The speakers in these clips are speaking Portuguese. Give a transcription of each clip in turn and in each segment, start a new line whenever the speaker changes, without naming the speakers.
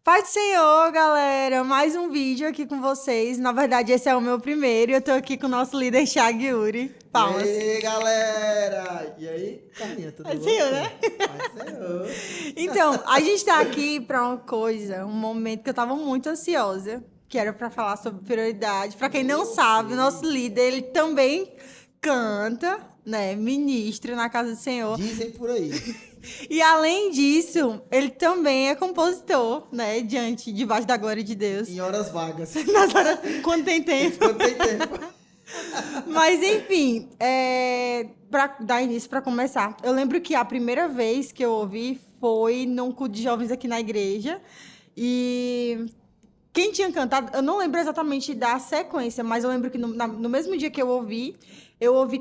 Pai do Senhor, galera, mais um vídeo aqui com vocês. Na verdade, esse é o meu primeiro e eu tô aqui com o nosso líder, Thiago Yuri.
E
Palmas.
aí, galera? E aí, Carlinha, tudo
Pai do
bom?
Senhor, né?
Pai do Senhor.
Então, a gente tá aqui pra uma coisa, um momento que eu tava muito ansiosa, que era pra falar sobre prioridade. Pra quem não sabe, o nosso líder, ele também canta, né? Ministra na casa do Senhor.
Dizem por aí.
E além disso, ele também é compositor, né? Debaixo da glória de Deus.
Em horas vagas.
Nas horas, quando tem tempo.
Quando tem tempo.
Mas enfim, para dar início, para começar, eu lembro que a primeira vez que eu ouvi foi num culto de jovens aqui na igreja. E quem tinha cantado, eu não lembro exatamente da sequência, mas eu lembro que no mesmo dia que eu ouvi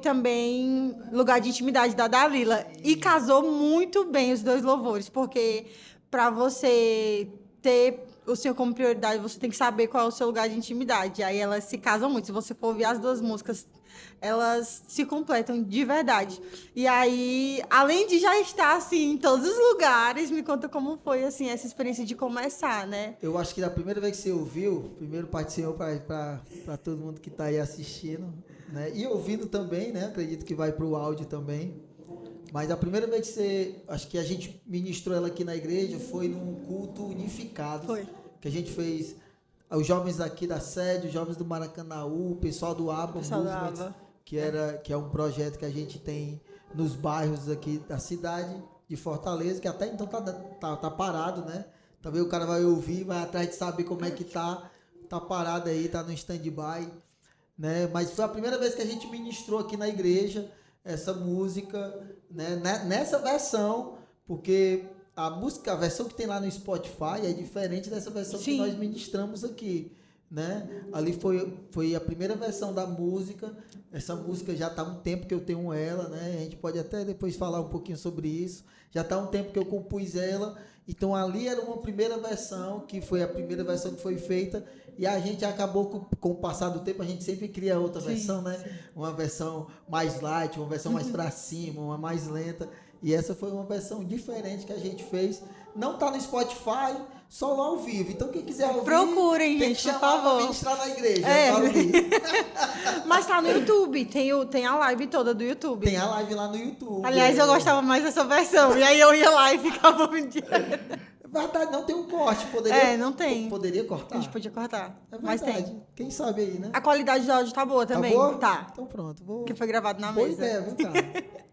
também Lugar de Intimidade da Dalila. E casou muito bem os dois louvores, porque para você ter o Senhor como prioridade, você tem que saber qual é o seu lugar de intimidade. Aí elas se casam muito. Se você for ouvir as duas músicas, elas se completam de verdade. E aí, além de já estar assim em todos os lugares, me conta como foi assim essa experiência de começar, né?
Eu acho que da primeira vez que você ouviu, primeiro Pai do Senhor para todo mundo que está aí assistindo, né? E ouvindo também, né? Acredito que vai para o áudio também. Mas a primeira vez que você, acho que a gente ministrou ela aqui na igreja foi num culto unificado.
Foi.
Que a gente fez, os jovens aqui da sede, os jovens do Maracanaú, o pessoal do ABA Movement, que é um projeto que a gente tem nos bairros aqui da cidade de Fortaleza, que até então tá parado, né? Talvez o cara vai ouvir, vai atrás de saber como é que tá parado aí, tá no stand-by, né? Mas foi a primeira vez que a gente ministrou aqui na igreja essa música, né? Nessa versão, porque a versão que tem lá no Spotify é diferente dessa versão que nós ministramos aqui, né? Ali foi a primeira versão da música. Essa música já está há um tempo que eu tenho ela, né? A gente pode até depois falar um pouquinho sobre isso. Já está há um tempo que eu compus ela. Então ali era uma primeira versão, que foi a primeira versão que foi feita. E a gente acabou, com o passar do tempo, a gente sempre cria outra versão, né? Uma versão mais light, uma versão mais para cima, uma mais lenta. E essa foi uma versão diferente que a gente fez. Não tá no Spotify, só lá ao vivo. Então quem quiser ouvir,
procurem,
tem
gente,
que
por favor.
Ministrar na igreja,
pra
ouvir.
Mas tá no YouTube, tem a live toda do YouTube.
Tem a live lá no YouTube.
Aliás, eu gostava mais dessa versão. E aí eu ia lá e ficava um dia.
É verdade, não tem um corte. Poderia,
não tem.
Poderia cortar?
A gente podia cortar.
É verdade.
Mas tem.
Quem sabe aí, né?
A qualidade do áudio tá boa também.
Tá boa?
Tá.
Então pronto.
Que foi gravado na
Boa
mesa.
ideia, viu, cara?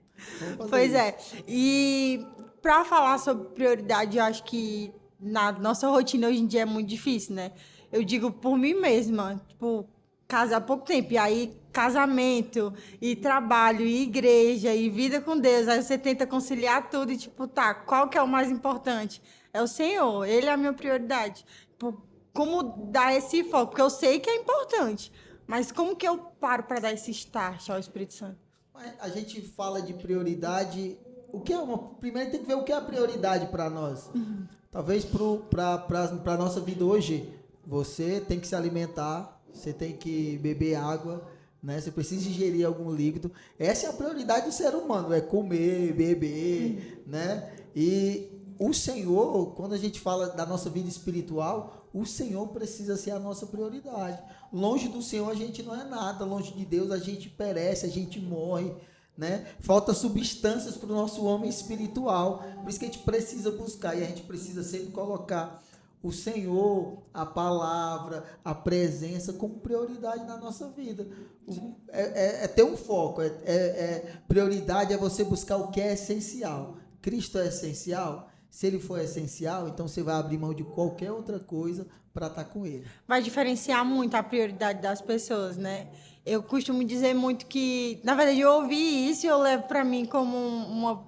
Pois é. E pra falar sobre prioridade, eu acho que na nossa rotina hoje em dia é muito difícil, né? Eu digo por mim mesma, tipo, casar há pouco tempo, e aí casamento, e trabalho, e igreja, e vida com Deus, aí você tenta conciliar tudo e tipo, tá, qual que é o mais importante? É o Senhor, Ele é a minha prioridade. Tipo, como dar esse foco? Porque eu sei que é importante, mas como que eu paro para dar esse start ao Espírito Santo?
A gente fala de prioridade. Primeiro tem que ver o que é a prioridade para nós. Talvez para a nossa vida hoje, você tem que se alimentar, você tem que beber água, né? Você precisa ingerir algum líquido. Essa é a prioridade do ser humano, é comer, beber, né? E o Senhor, quando a gente fala da nossa vida espiritual, o Senhor precisa ser a nossa prioridade. Longe do Senhor a gente não é nada, longe de Deus a gente perece, a gente morre, né? Falta substâncias para o nosso homem espiritual. Por isso que a gente precisa buscar, e a gente precisa sempre colocar o Senhor, a palavra, a presença como prioridade na nossa vida. É ter um foco. Prioridade é você buscar o que é essencial. Cristo é essencial. Se ele for essencial, então você vai abrir mão de qualquer outra coisa para estar com ele.
Vai diferenciar muito a prioridade das pessoas, né? Eu costumo dizer muito que, na verdade, eu ouvi isso e eu levo para mim como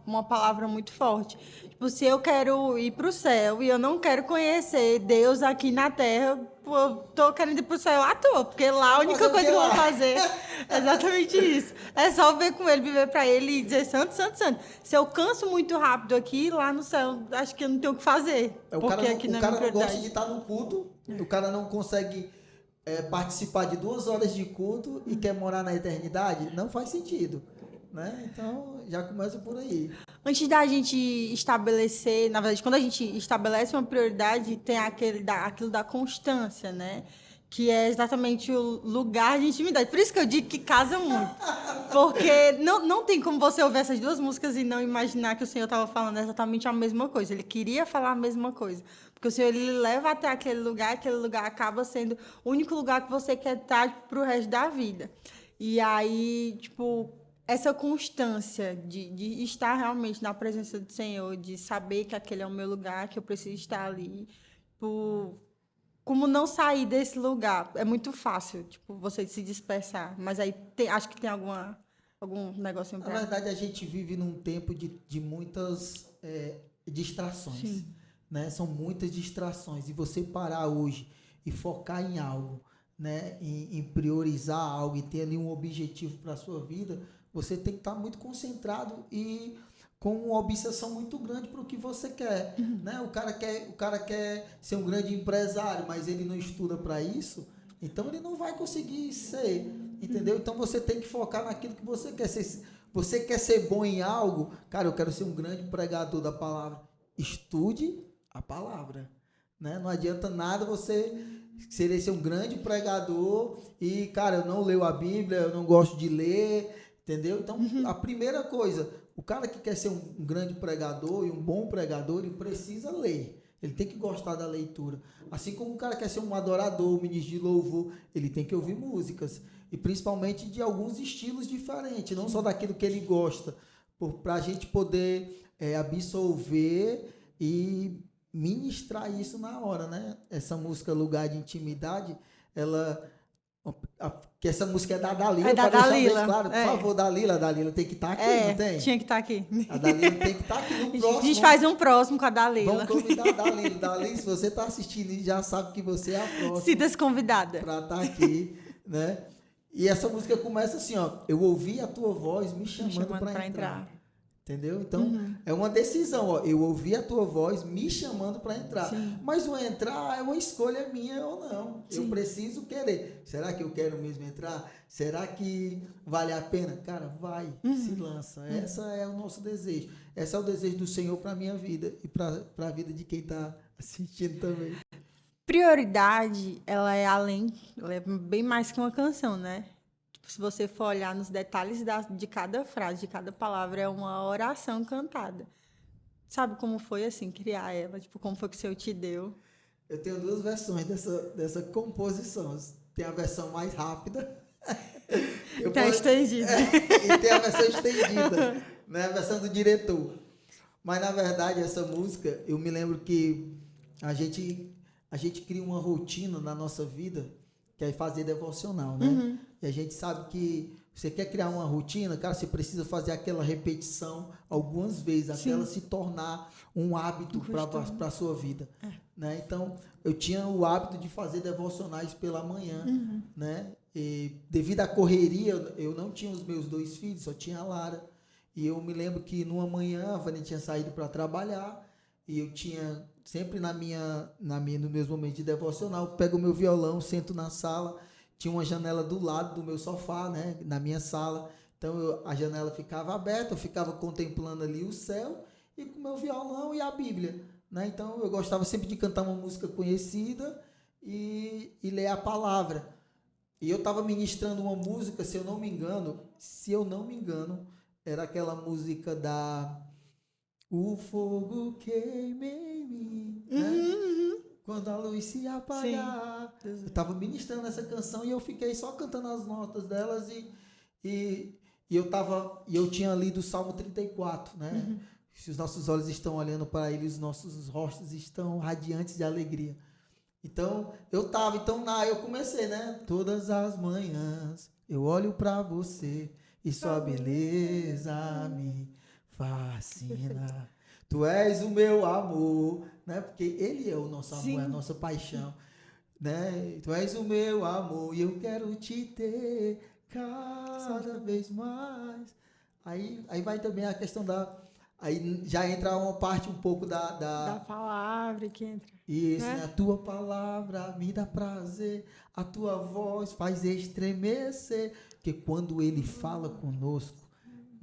uma palavra muito forte. Tipo, se eu quero ir para o céu e eu não quero conhecer Deus aqui na terra, pô, eu tô querendo ir para o céu à toa, porque lá a única coisa que eu vou fazer é exatamente isso. É só ver com ele, viver para ele e dizer santo, santo, santo. Se eu canso muito rápido aqui, lá no céu, acho que eu não tenho o que fazer.
O cara não gosta de estar no culto, o cara não consegue participar de 2 horas de culto e quer morar na eternidade. Não faz sentido. né? Então, já começa por aí.
Antes da gente estabelecer, na verdade, quando a gente estabelece uma prioridade, tem aquilo da constância, né? Que é exatamente o lugar de intimidade. Por isso que eu digo que casa muito. Porque não tem como você ouvir essas duas músicas e não imaginar que o Senhor estava falando exatamente a mesma coisa. Ele queria falar a mesma coisa. Porque o Senhor, ele leva até aquele lugar acaba sendo o único lugar que você quer estar para o resto da vida. E aí, tipo, essa constância de estar realmente na presença do Senhor, de saber que aquele é o meu lugar, que eu preciso estar ali, como não sair desse lugar? É muito fácil, tipo, você se dispersar. Mas aí acho que tem algum negocinho
Na
pra...
verdade, a gente vive num tempo de muitas distrações.
Sim.
Né? São muitas distrações. E você parar hoje e focar em algo, né? Em priorizar algo e ter ali um objetivo para a sua vida, você tem que estar muito concentrado e com uma obsessão muito grande para o que você quer, né? O cara quer ser um grande empresário, mas ele não estuda para isso, então ele não vai conseguir ser, entendeu? Então você tem que focar naquilo que você quer ser. Você quer ser bom em algo? Cara, eu quero ser um grande pregador da palavra. Estude a palavra, né? Não adianta nada você querer ser um grande pregador e, cara, eu não leio a Bíblia, eu não gosto de ler, entendeu? Então, a primeira coisa, o cara que quer ser um grande pregador e um bom pregador, ele precisa ler. Ele tem que gostar da leitura. Assim como o cara quer ser um adorador, um ministro de louvor, ele tem que ouvir músicas. E principalmente de alguns estilos diferentes, não só daquilo que ele gosta, para a gente poder absorver e ministrar isso na hora, né? Essa música Lugar de Intimidade, que essa música é da Dalila,
É da Dalila,
claro, por favor, Dalila tem que estar aqui, não tem?
Tinha que estar aqui.
A Dalila tem que estar aqui no próximo.
A gente faz um próximo com a Dalila.
Vamos convidar a Dalila. Dalila, se você está assistindo e já sabe que você é a próxima.
Sinta-se convidada.
Para estar aqui, né? E essa música começa assim, ó, eu ouvi a tua voz me chamando para entrar. Entendeu? Então, é uma decisão, ó. Eu ouvi a tua voz me chamando para entrar.
Sim.
Mas o entrar é uma escolha minha ou não. Sim. Eu preciso querer. Será que eu quero mesmo entrar? Será que vale a pena? Cara, vai, se lança. Essa é o nosso desejo. Esse é o desejo do Senhor para a minha vida e para a vida de quem está assistindo também.
Prioridade, ela é bem mais que uma canção, né? Se você for olhar nos detalhes de cada frase, de cada palavra, é uma oração cantada. Sabe como foi, assim, criar ela? Tipo, como foi que o Senhor te deu?
Eu tenho duas versões dessa composição. Tem a versão mais rápida.
Estendida.
E tem a versão estendida, né? A versão do diretor. Mas, na verdade, essa música, eu me lembro que a gente cria uma rotina na nossa vida, que é fazer devocional, né? E a gente sabe que você quer criar uma rotina, cara, você precisa fazer aquela repetição algumas vezes, até ela se tornar um hábito para a sua vida. Né? Então, eu tinha o hábito de fazer devocionais pela manhã, né? E devido à correria, eu não tinha os meus 2 filhos, só tinha a Lara. E eu me lembro que numa manhã a Vânia tinha saído para trabalhar e eu tinha sempre no meus momentos de devocional, eu pego o meu violão, sento na sala. Tinha uma janela do lado do meu sofá, né, na minha sala. Então, a janela ficava aberta, eu ficava contemplando ali o céu e com o meu violão e a Bíblia. Né? Então, eu gostava sempre de cantar uma música conhecida e ler a palavra. E eu estava ministrando uma música, se eu não me engano, era aquela música da O Fogo Queima em Mim, né? Quando a luz se apagar. Sim. Eu estava ministrando essa canção e eu fiquei só cantando as notas delas e eu tinha lido o Salmo 34, né? Se os nossos olhos estão olhando para ele, os nossos rostos estão radiantes de alegria. Então, eu comecei, né? Todas as manhãs eu olho para você e sua beleza me fascina. Tu és o meu amor, né? Porque ele é o nosso amor, Sim. é a nossa paixão, né? Tu és o meu amor e eu quero te ter cada vez mais. Aí vai também a questão aí já entra uma parte um pouco da
palavra que entra.
Isso, né? A tua palavra me dá prazer, a tua voz faz estremecer, porque quando ele fala conosco,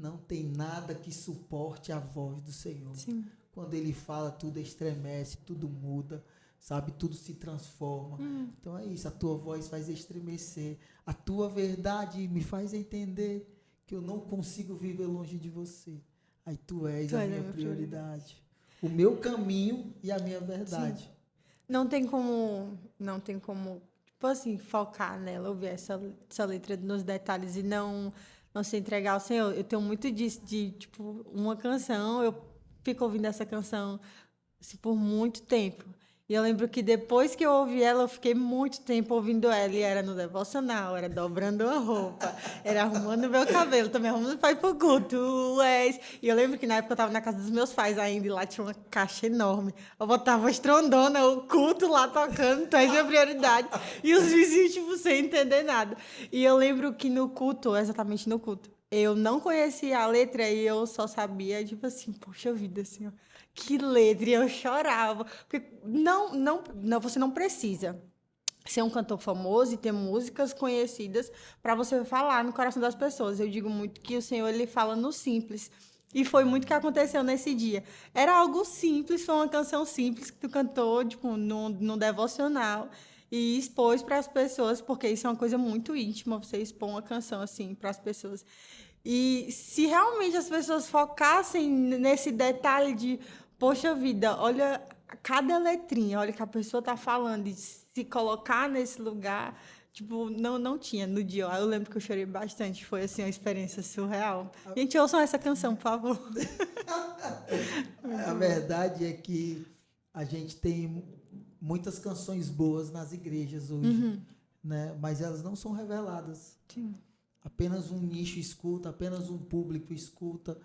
não tem nada que suporte a voz do Senhor.
Sim.
Quando Ele fala, tudo estremece, tudo muda, sabe? Tudo se transforma. Então é isso, a tua voz faz estremecer. A tua verdade me faz entender que eu não consigo viver longe de você. Aí tu és a minha prioridade. O meu caminho e a minha verdade.
Sim. Não tem como, tipo assim, focar nela, ouvir essa letra nos detalhes e não se entregar ao Senhor. Eu tenho muito disso, de, tipo, uma canção, eu fico ouvindo essa canção assim, por muito tempo. E eu lembro que depois que eu ouvi ela, eu fiquei muito tempo ouvindo ela. E era no devocional, era dobrando a roupa, era arrumando o meu cabelo, também arrumando para ir pro culto. Tu és. E eu lembro que na época eu estava na casa dos meus pais ainda, e lá tinha uma caixa enorme. Eu botava estrondona, o culto lá tocando, tu és minha prioridade. E os vizinhos, tipo, sem entender nada. E eu lembro que no culto, exatamente no culto, eu não conhecia a letra e eu só sabia, tipo assim, poxa vida, assim, ó, que letra, e eu chorava. Porque você não precisa ser um cantor famoso e ter músicas conhecidas para você falar no coração das pessoas. Eu digo muito que o Senhor, ele fala no simples. E foi muito o que aconteceu nesse dia. Era algo simples, foi uma canção simples que tu cantou, tipo, num devocional e expôs para as pessoas, porque isso é uma coisa muito íntima, você expor uma canção assim para as pessoas. E se realmente as pessoas focassem nesse detalhe de, poxa vida, olha cada letrinha, olha o que a pessoa está falando, e se colocar nesse lugar, tipo, não tinha no dia. Eu lembro que eu chorei bastante, foi assim uma experiência surreal. Gente, ouçam essa canção, por favor.
A verdade é que a gente tem muitas canções boas nas igrejas hoje, né? Mas elas não são reveladas.
Sim.
Apenas um nicho escuta, apenas um público escuta,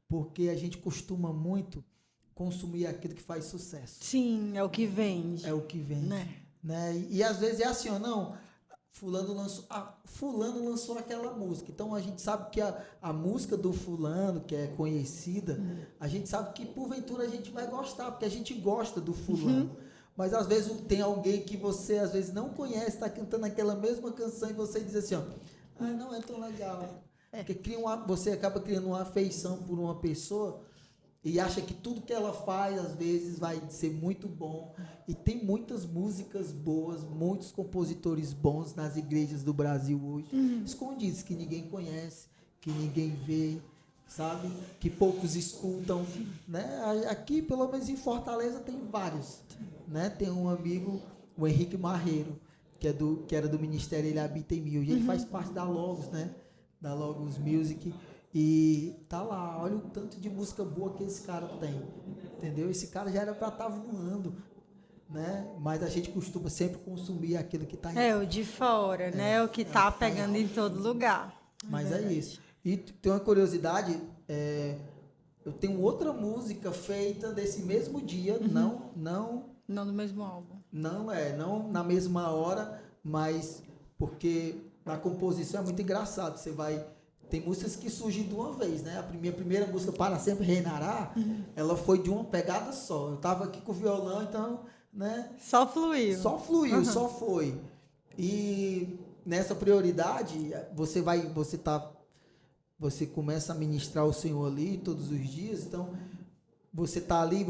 porque a gente costuma muito consumir aquilo que faz sucesso.
Sim, é o que vende.
É o que vende. Né? E às vezes é assim, ó, não, fulano lançou aquela música. Então a gente sabe que a música do fulano, que é conhecida, a gente sabe que porventura a gente vai gostar, porque a gente gosta do fulano. Mas às vezes tem alguém que você às vezes não conhece, está cantando aquela mesma canção e você diz assim, ó, não é tão legal. Porque você acaba criando uma afeição por uma pessoa e acha que tudo que ela faz, às vezes, vai ser muito bom. E tem muitas músicas boas, muitos compositores bons nas igrejas do Brasil hoje, escondidos, que ninguém conhece, que ninguém vê, sabe? Que poucos escutam. Né? Aqui, pelo menos em Fortaleza, tem vários. Né? Tem um amigo, o Henrique Marreiro, que era do Ministério Ele Habita em Mim. Hoje ele faz parte da Logos, né? Da Logos Music. E tá lá, olha o tanto de música boa que esse cara tem. Entendeu? Esse cara já era para estar voando, né? Mas a gente costuma sempre consumir aquilo que está
o de fora, né? O que tá pegando em todo lugar.
Mas é isso. E tem uma curiosidade, eu tenho outra música feita desse mesmo dia, não
no mesmo álbum.
Não na mesma hora, mas porque na composição é muito engraçado. Tem músicas que surgem de uma vez, né? A minha primeira música, Para Sempre Reinará, ela foi de uma pegada só. Eu estava aqui com o violão, então, né?
Só fluiu.
Só foi. E nessa prioridade, você começa a ministrar o Senhor ali todos os dias, então você tá ali,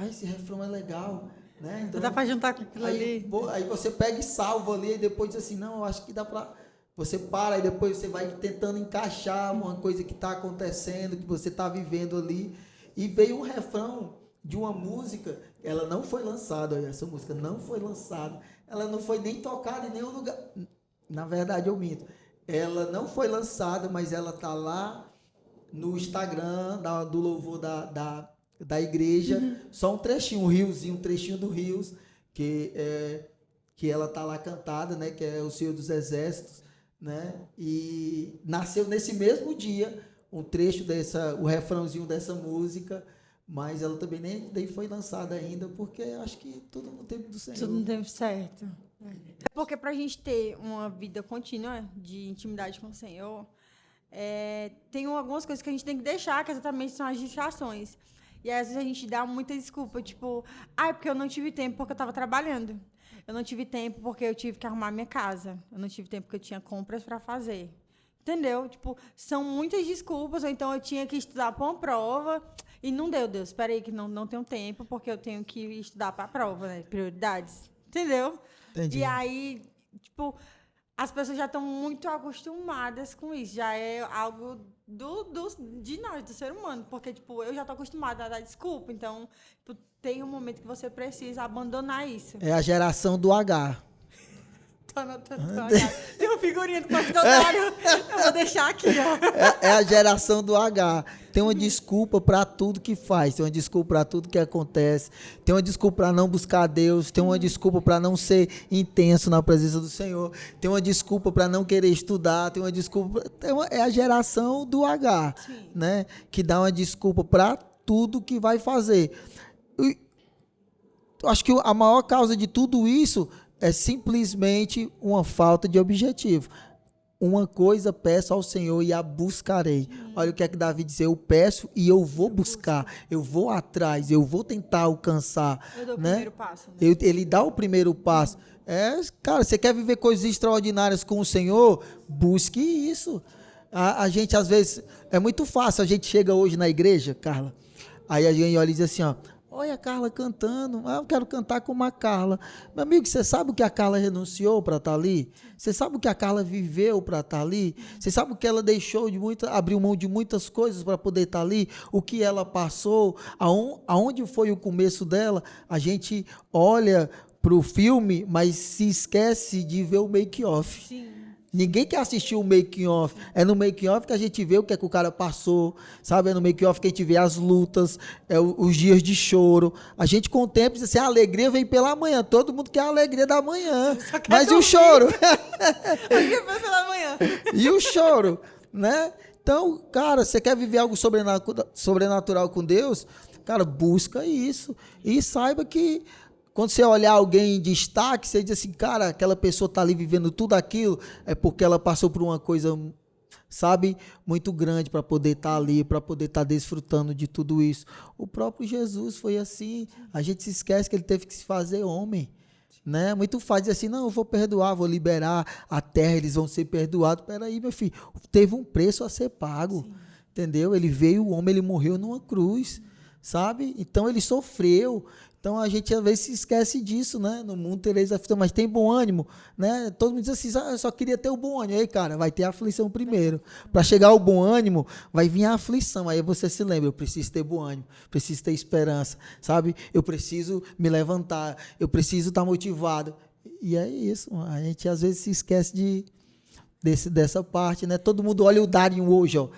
esse refrão é legal, né? Então,
dá para juntar com aquilo ali.
Aí você pega e salva ali, e depois diz assim, não, eu acho que dá para... Você para e depois você vai tentando encaixar uma coisa que está acontecendo, que você está vivendo ali. E veio um refrão de uma música, ela não foi lançada, essa música não foi lançada, ela não foi nem tocada em nenhum lugar. Na verdade, eu minto. Ela não foi lançada, mas ela está lá no Instagram do louvor da igreja. Só um trechinho, um trechinho do Rios, que ela está lá cantada, né, que é o Senhor dos Exércitos. Né? E nasceu nesse mesmo dia um trecho o refrãozinho dessa música, mas ela também nem foi lançada ainda, porque acho que tudo no tempo do Senhor.
Tudo no tempo certo. Porque para a gente ter uma vida contínua de intimidade com o Senhor, tem algumas coisas que a gente tem que deixar, que exatamente são as distrações. E às vezes a gente dá muita desculpa, tipo, é porque eu não tive tempo porque eu estava trabalhando. Eu não tive tempo porque eu tive que arrumar minha casa. Eu não tive tempo porque eu tinha compras para fazer. Entendeu? Tipo, são muitas desculpas, ou então eu tinha que estudar para uma prova e não deu, Deus. Espera aí que não tenho tempo, porque eu tenho que estudar para a prova, né? Prioridades. Entendeu?
Entendi.
E aí, tipo, as pessoas já estão muito acostumadas com isso. Já é algo de nós, do ser humano. Porque, tipo, eu já estou acostumada a dar desculpa. Então, tipo, tem um momento que você precisa abandonar isso.
É a geração do H.
Tô anotando. Tem uma figurinha do pastor Dário. Eu vou deixar aqui, ó.
É a geração do H. Tem uma desculpa para tudo que faz, tem uma desculpa para tudo que acontece, tem uma desculpa para não buscar Deus, tem uma desculpa para não ser intenso na presença do Senhor, tem uma desculpa para não querer estudar, tem uma desculpa. É a geração do H,
Sim.
né? Que dá uma desculpa para tudo que vai fazer. Eu acho que a maior causa de tudo isso é simplesmente uma falta de objetivo. Uma coisa peço ao Senhor e a buscarei. Olha o que é que Davi diz: eu peço e eu vou buscar, eu vou atrás, eu vou tentar alcançar.
Eu dou o
né?
primeiro passo. Né?
Ele dá o primeiro passo. Cara, você quer viver coisas extraordinárias com o Senhor? Busque isso. A gente, às vezes, é muito fácil. A gente chega hoje na igreja, Carla, aí a gente olha e diz assim, ó: olha a Carla cantando, eu quero cantar como a Carla. Meu amigo, você sabe o que a Carla renunciou para estar ali? Você sabe o que a Carla viveu para estar ali? Você sabe o que ela deixou abriu mão de muitas coisas para poder estar ali? O que ela passou? Aonde foi o começo dela? A gente olha para o filme, mas se esquece de ver o make-off.
Sim.
Ninguém quer assistir o making-off. É no making-off que a gente vê o que é que o cara passou, sabe? É no making-off que a gente vê as lutas, os dias de choro. A gente contempla e diz assim: a alegria vem pela manhã. Todo mundo quer a alegria da manhã. Mas e o choro?
Alegria vem pela manhã.
E o choro, né? Então, cara, você quer viver algo sobrenatural com Deus? Cara, busca isso. E saiba que quando você olhar alguém em destaque, você diz assim: cara, aquela pessoa está ali vivendo tudo aquilo, é porque ela passou por uma coisa, sabe, muito grande para poder estar ali, para poder estar desfrutando de tudo isso. O próprio Jesus foi assim. A gente se esquece que ele teve que se fazer homem, né? Muito fácil dizer assim: não, eu vou perdoar, vou liberar a terra, eles vão ser perdoados. Peraí, meu filho, teve um preço a ser pago. Sim. Entendeu? Ele veio, o homem, ele morreu numa cruz, sabe? Então ele sofreu. Então a gente às vezes se esquece disso, né? No mundo tereis aflição, mas tem bom ânimo, né? Todo mundo diz assim: eu só queria ter o bom ânimo. Aí, cara, vai ter a aflição primeiro. Para chegar ao bom ânimo, vai vir a aflição. Aí você se lembra: eu preciso ter bom ânimo, preciso ter esperança, sabe? Eu preciso me levantar, eu preciso estar motivado. E é isso. A gente às vezes se esquece dessa parte, né? Todo mundo olha o Dário hoje, ó.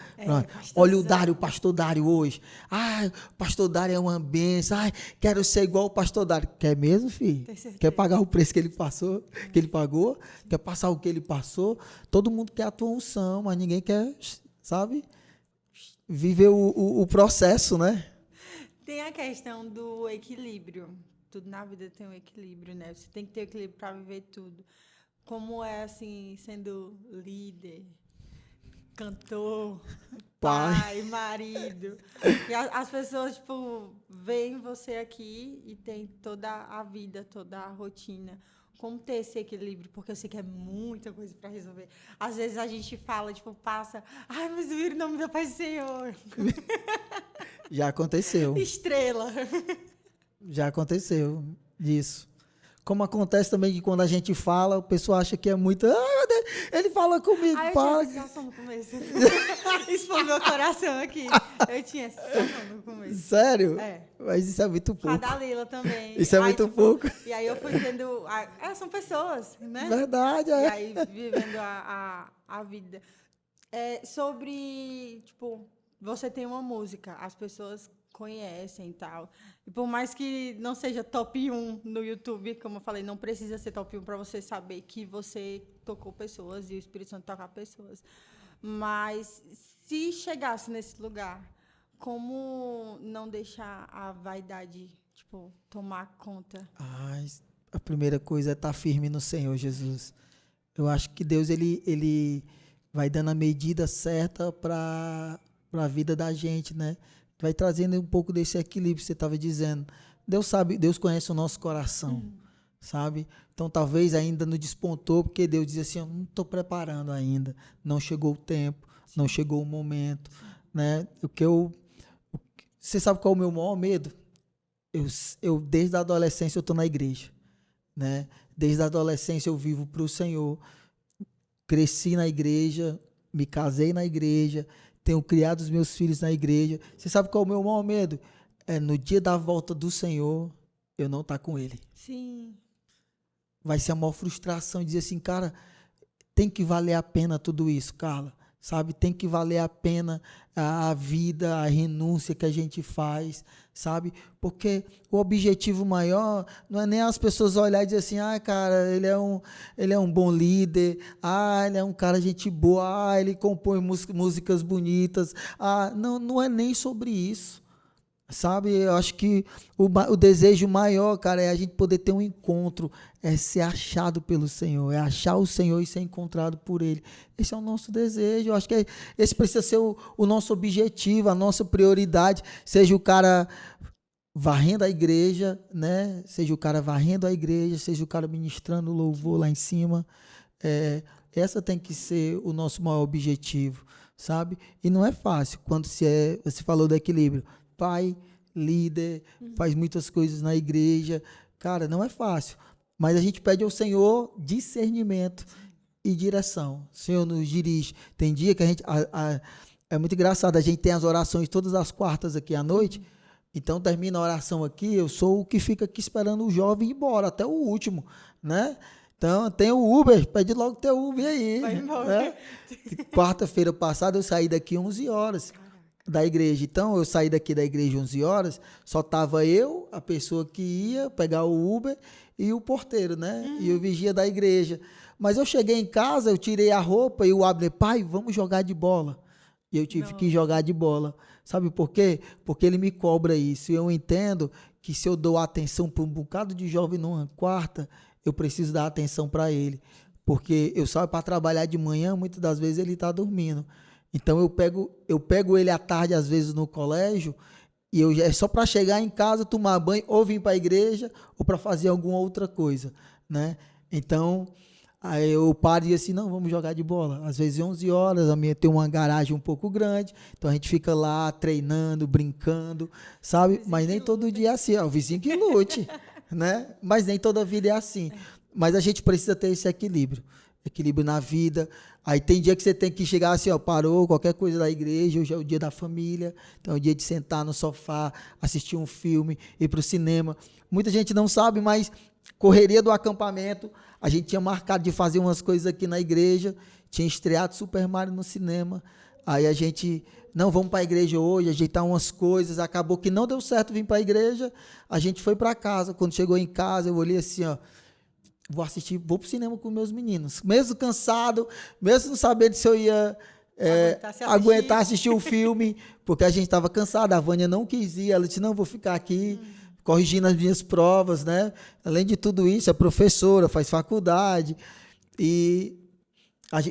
Olha o pastor Dário hoje. Ah, o pastor Dário é uma benção. Ai, quero ser igual o pastor Dário. Quer mesmo, filho? Quer pagar o preço que ele passou, que ele pagou? Quer passar o que ele passou? Todo mundo quer a tua unção, mas ninguém quer, sabe, viver o processo, né?
Tem a questão do equilíbrio. Tudo na vida tem um equilíbrio, né? Você tem que ter equilíbrio para viver tudo. Como é, assim, sendo líder, cantor, pai, marido. E as pessoas, tipo, veem você aqui e tem toda a vida, toda a rotina. Como ter esse equilíbrio? Porque eu sei que é muita coisa para resolver. Às vezes a gente fala, tipo, passa: ai, mas o nome da Paz do Senhor.
Já aconteceu.
Estrela. Já
aconteceu disso. Como acontece também que quando a gente fala, o pessoal acha que é muito... ele fala comigo.
Eu tinha essa sensação no começo. Isso foi meu coração aqui. Eu tinha essa sensação no começo.
Sério?
É.
Mas isso é muito pouco.
A Dalila também.
Isso é muito pouco.
E aí eu fui tendo... são pessoas, né?
Verdade, é.
E aí vivendo a vida. Sobre, tipo, você tem uma música, as pessoas conhecem e tal. E por mais que não seja top 1 no YouTube, como eu falei, não precisa ser top 1 para você saber que você tocou pessoas e o Espírito Santo toca pessoas. Mas se chegasse nesse lugar, como não deixar a vaidade, tipo, tomar conta?
A primeira coisa é estar firme no Senhor Jesus. Eu acho que Deus ele vai dando a medida certa para a vida da gente, né? Vai trazendo um pouco desse equilíbrio que você estava dizendo. Deus sabe, Deus conhece o nosso coração. sabe? Então, talvez ainda não despontou, porque Deus diz assim, eu não estou preparando ainda, não chegou o tempo, não chegou o momento, né? Você sabe qual é o meu maior medo? Eu desde a adolescência, eu estou na igreja, né? Desde a adolescência, eu vivo para o Senhor, cresci na igreja, me casei na igreja, tenho criado os meus filhos na igreja. Você sabe qual é o meu maior medo? É no dia da volta do Senhor, eu não estar com Ele.
Sim.
Vai ser a maior frustração dizer assim, cara, tem que valer a pena tudo isso, Carla, sabe? Tem que valer a pena a vida, a renúncia que a gente faz, sabe? Porque o objetivo maior não é nem as pessoas olharem e dizer assim, ah, cara, ele é um bom líder, ah, ele é um cara gente boa, ah, ele compõe músicas bonitas, ah, não é nem sobre isso. Sabe, eu acho que o desejo maior, cara, é a gente poder ter um encontro, é ser achado pelo Senhor, é achar o Senhor e ser encontrado por Ele. Esse é o nosso desejo, eu acho que esse precisa ser o nosso objetivo, a nossa prioridade, seja o cara varrendo a igreja, né? Seja o cara varrendo a igreja, seja o cara ministrando louvor lá em cima, essa tem que ser o nosso maior objetivo, sabe? E não é fácil, quando você falou do equilíbrio, pai, líder, faz muitas coisas na igreja. Cara, não é fácil. Mas a gente pede ao Senhor discernimento e direção. O Senhor nos dirige. Tem dia que a gente... é muito engraçado, a gente tem as orações todas as quartas aqui à noite. Então, termina a oração aqui, eu sou o que fica aqui esperando o jovem ir embora, até o último, né? Então, tem o Uber, pede logo teu Uber aí.
Vai embora.
Né? Quarta-feira passada, eu saí daqui 11 horas. Da igreja. Então, eu saí daqui da igreja 11 horas, só tava eu, a pessoa que ia pegar o Uber e o porteiro, né? E o vigia da igreja. Mas eu cheguei em casa, eu tirei a roupa e o Abner, pai, vamos jogar de bola. E eu tive que jogar de bola. Sabe por quê? Porque ele me cobra isso. E eu entendo que se eu dou atenção para um bocado de jovem numa quarta, eu preciso dar atenção para ele. Porque eu saio para trabalhar de manhã, muitas das vezes ele está dormindo. Então, eu pego ele à tarde, às vezes, no colégio, e é só para chegar em casa, tomar banho, ou vir para a igreja, ou para fazer alguma outra coisa, né? Então, aí eu paro e digo assim, não, vamos jogar de bola. Às vezes, 11 horas, a minha tem uma garagem um pouco grande, então a gente fica lá treinando, brincando, sabe? Mas nem todo dia é assim, o vizinho que lute, né? Mas nem toda vida é assim. Mas a gente precisa ter esse equilíbrio na vida. Aí tem dia que você tem que chegar assim, ó, parou, qualquer coisa da igreja, hoje é o dia da família, então é o dia de sentar no sofá, assistir um filme, ir para o cinema. Muita gente não sabe, mas correria do acampamento, a gente tinha marcado de fazer umas coisas aqui na igreja, tinha estreado Super Mario no cinema, aí a gente, não, vamos para a igreja hoje, ajeitar umas coisas, acabou que não deu certo vir para a igreja, a gente foi para casa, quando chegou em casa, eu olhei assim, ó, vou pro cinema com meus meninos, mesmo cansado, mesmo não sabendo se eu ia aguentar assistir o filme, porque a gente estava cansado, a Vânia não quis ir, ela disse, não, vou ficar aqui, corrigindo as minhas provas, né? Além de tudo isso, é professora, faz faculdade, e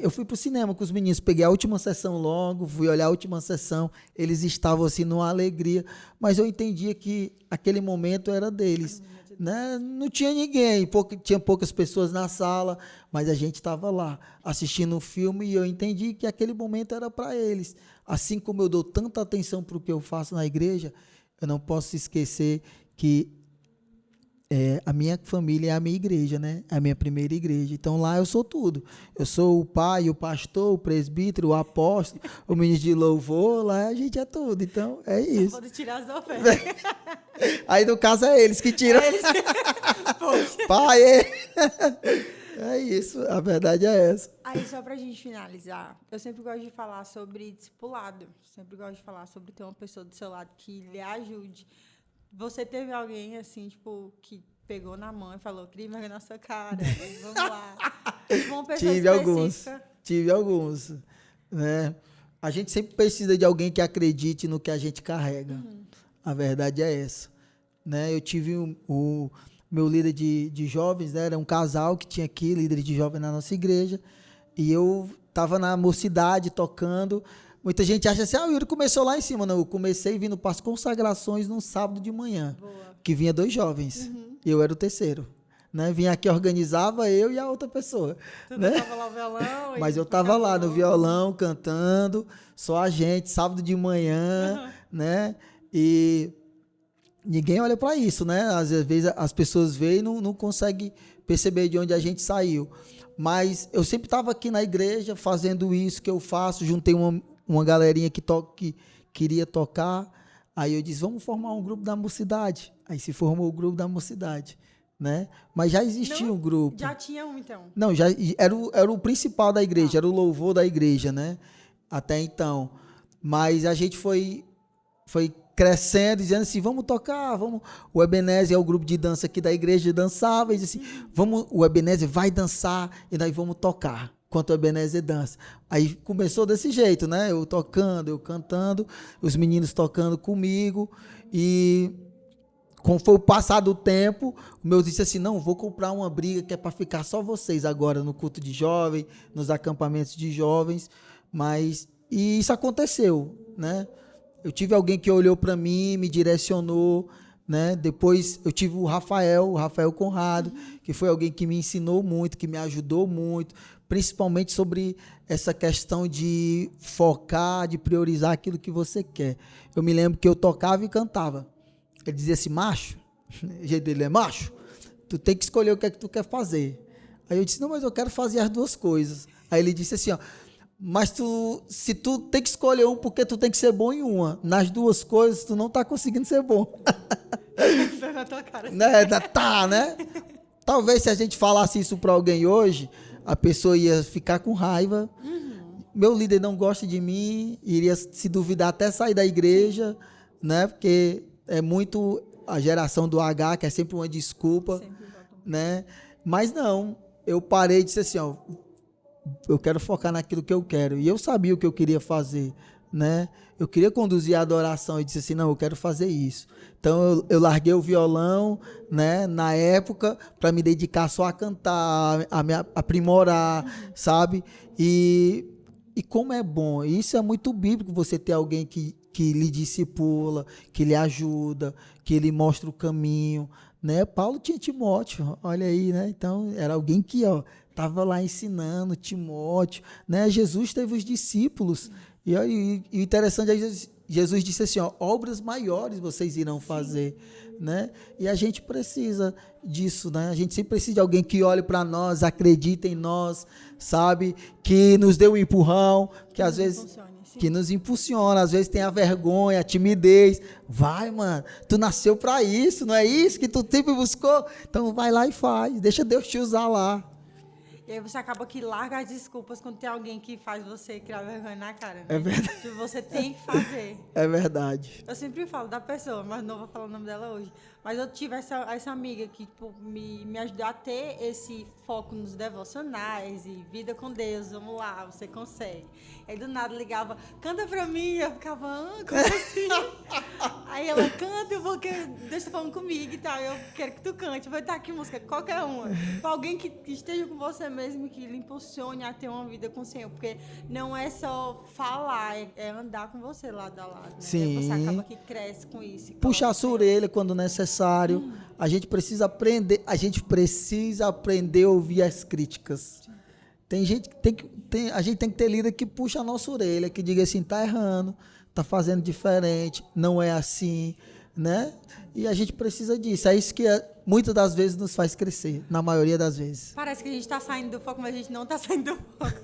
eu fui pro cinema com os meninos, peguei a última sessão logo, fui olhar a última sessão, eles estavam assim numa alegria, mas eu entendia que aquele momento era deles, né? Não tinha ninguém, tinha poucas pessoas na sala, mas a gente estava lá assistindo o filme e eu entendi que aquele momento era para eles. Assim como eu dou tanta atenção para o que eu faço na igreja, eu não posso esquecer que a minha família é a minha igreja, né? A minha primeira igreja. Então lá eu sou tudo. Eu sou o pai, o pastor, o presbítero, o apóstolo, o ministro de louvor, lá a gente é tudo. Então é isso.
Pode tirar as ofertas.
Aí no caso é eles que tiram. Pai, é isso, a verdade é essa.
Aí só pra gente finalizar, eu sempre gosto de falar sobre discipulado. Sempre gosto de falar sobre ter uma pessoa do seu lado que lhe ajude. Você teve alguém, assim, tipo, que pegou na mão e falou, cria vergonha na sua cara, vamos lá. Uma pessoa específica.
Tive alguns, né? A gente sempre precisa de alguém que acredite no que a gente carrega. A verdade é essa, né? Eu tive o meu líder de jovens, né? Era um casal que tinha aqui, líder de jovens na nossa igreja, e eu estava na mocidade tocando. Muita gente acha assim, o Yuri começou lá em cima. Não, eu comecei vindo para as consagrações num sábado de manhã, que vinha 2 jovens. Eu era o terceiro, né? Vinha aqui, organizava eu e a outra pessoa.
Tu
né?
não tava lá o violão?
Mas eu tava lá no violão, cantando, só a gente, sábado de manhã, né? E ninguém olha para isso, né? Às vezes as pessoas veem e não conseguem perceber de onde a gente saiu. Mas eu sempre estava aqui na igreja fazendo isso que eu faço. Juntei uma galerinha que queria tocar. Aí eu disse, vamos formar um grupo da mocidade. Aí se formou o grupo da mocidade, né? Mas já existia um grupo.
Já tinha um, então?
Não, já era o principal da igreja, era o louvor da igreja, né? Até então. Mas a gente foi crescendo, dizendo assim, vamos tocar, vamos. O Ebenezer é o grupo de dança aqui da igreja, dançava, e disse assim, o Ebenezer vai dançar e nós vamos tocar, enquanto o Ebenezer dança. Aí começou desse jeito, né? Eu tocando, eu cantando, os meninos tocando comigo, e como foi o passar do tempo, o meu disse assim, não, vou comprar uma briga que é para ficar só vocês agora no culto de jovens, nos acampamentos de jovens, e isso aconteceu, né? Eu tive alguém que olhou para mim, me direcionou, né? Depois eu tive o Rafael Conrado, que foi alguém que me ensinou muito, que me ajudou muito, principalmente sobre essa questão de focar, de priorizar aquilo que você quer. Eu me lembro que eu tocava e cantava. Ele dizia assim, macho, o jeito dele é macho, tu tem que escolher o que é que tu quer fazer. Aí eu disse, não, mas eu quero fazer as duas coisas. Aí ele disse assim, ó, mas se tu tem que escolher um, porque tu tem que ser bom em uma. Nas duas coisas, tu não tá conseguindo ser bom.
Na tua cara.
Né? Tá, né? Talvez se a gente falasse isso para alguém hoje, a pessoa ia ficar com raiva. Meu líder não gosta de mim, iria se duvidar até sair da igreja, né? Porque é muito a geração do H, que é sempre uma desculpa, né? Mas não, eu parei e disse assim, ó, eu quero focar naquilo que eu quero. E eu sabia o que eu queria fazer, né? Eu queria conduzir a adoração e disse assim, não, eu quero fazer isso. Então eu larguei o violão, né, na época, para me dedicar só a cantar, a me aprimorar, sabe? E como é bom, isso é muito bíblico, você ter alguém que lhe discipula, que lhe ajuda, que lhe mostra o caminho, né? Paulo tinha Timóteo, olha aí, né? Então era alguém que, ó, estava lá ensinando Timóteo, né? Jesus teve os discípulos, e o interessante é que Jesus disse assim, ó, obras maiores vocês irão fazer, né? E a gente precisa disso, né? A gente sempre precisa de alguém que olhe para nós, acredite em nós, sabe? Que nos dê um empurrão, que às vezes que nos impulsiona, às vezes tem a vergonha, a timidez. Vai, mano, tu nasceu para isso, não é isso que tu sempre buscou? Então vai lá e faz, deixa Deus te usar lá.
E aí você acaba que larga as desculpas quando tem alguém que faz você criar vergonha na cara, né?
É verdade.
Tipo, você tem que fazer.
É verdade.
Eu sempre falo da pessoa, mas não vou falar o nome dela hoje. Mas eu tive essa amiga que tipo, me ajudou a ter esse foco nos devocionais e vida com Deus, vamos lá, você consegue. Aí do nada ligava, canta pra mim, eu ficava, como assim? Aí ela canta, eu vou deixa falando comigo e tal, eu quero que tu cante. Eu falei, tá, que música? Qualquer uma. Pra alguém que esteja com você mesmo, que lhe impulsione a ter uma vida com o Senhor, porque não é só falar, é andar com você lado a lado, né?
Sim.
Você acaba que cresce com isso.
Puxar a sua orelha quando necessário. A gente precisa aprender a ouvir as críticas. Tem gente que a gente tem que ter líder que puxa a nossa orelha, que diga assim, tá errando, tá fazendo diferente, não é assim, né? E a gente precisa disso. É isso que muitas das vezes nos faz crescer, na maioria das vezes.
Parece que a gente está saindo do foco, mas a gente não está saindo do foco.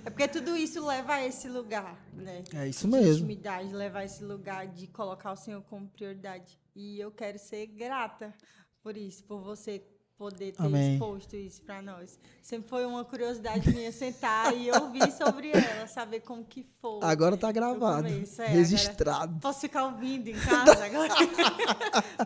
É porque tudo isso leva a esse lugar, né?
É isso
de
mesmo.
intimidade, leva a esse lugar de colocar o Senhor como prioridade. E eu quero ser grata por isso, por você poder ter
Amém.
exposto isso para nós. Sempre foi uma curiosidade minha sentar e ouvir sobre ela, saber como que foi.
Agora tá gravado, registrado.
Posso ficar ouvindo em casa agora?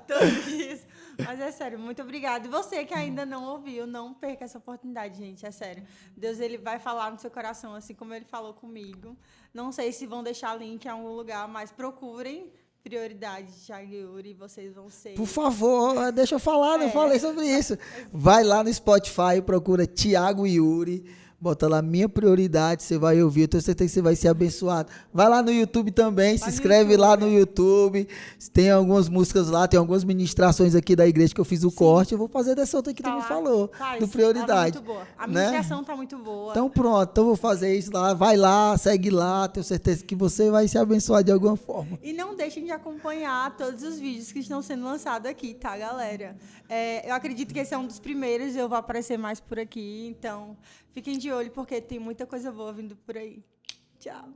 Todos isso. Mas é sério, muito obrigada. E você que ainda não ouviu, não perca essa oportunidade, gente, é sério. Deus, ele vai falar no seu coração, assim como ele falou comigo. Não sei se vão deixar link em algum lugar, mas procurem prioridade de Thiago e Yuri, vocês vão ser...
Por favor, deixa eu falar, não falei sobre isso. Vai lá no Spotify, procura Thiago e Yuri, Bota lá Minha Prioridade, você vai ouvir. Eu tenho certeza que você vai ser abençoado. Vai lá no YouTube também, se inscreve lá no YouTube. Tem algumas músicas lá, tem algumas ministrações aqui da igreja que eu fiz o corte. Eu vou fazer dessa outra que tu me falou, do Prioridade.
Tá muito boa. A ministração tá muito boa.
Então pronto, então vou fazer isso lá. Vai lá, segue lá. Tenho certeza que você vai se abençoar de alguma forma.
E não deixem de acompanhar todos os vídeos que estão sendo lançados aqui, tá, galera? Eu acredito que esse é um dos primeiros, eu vou aparecer mais por aqui, então fiquem de olho, porque tem muita coisa boa vindo por aí. Tchau!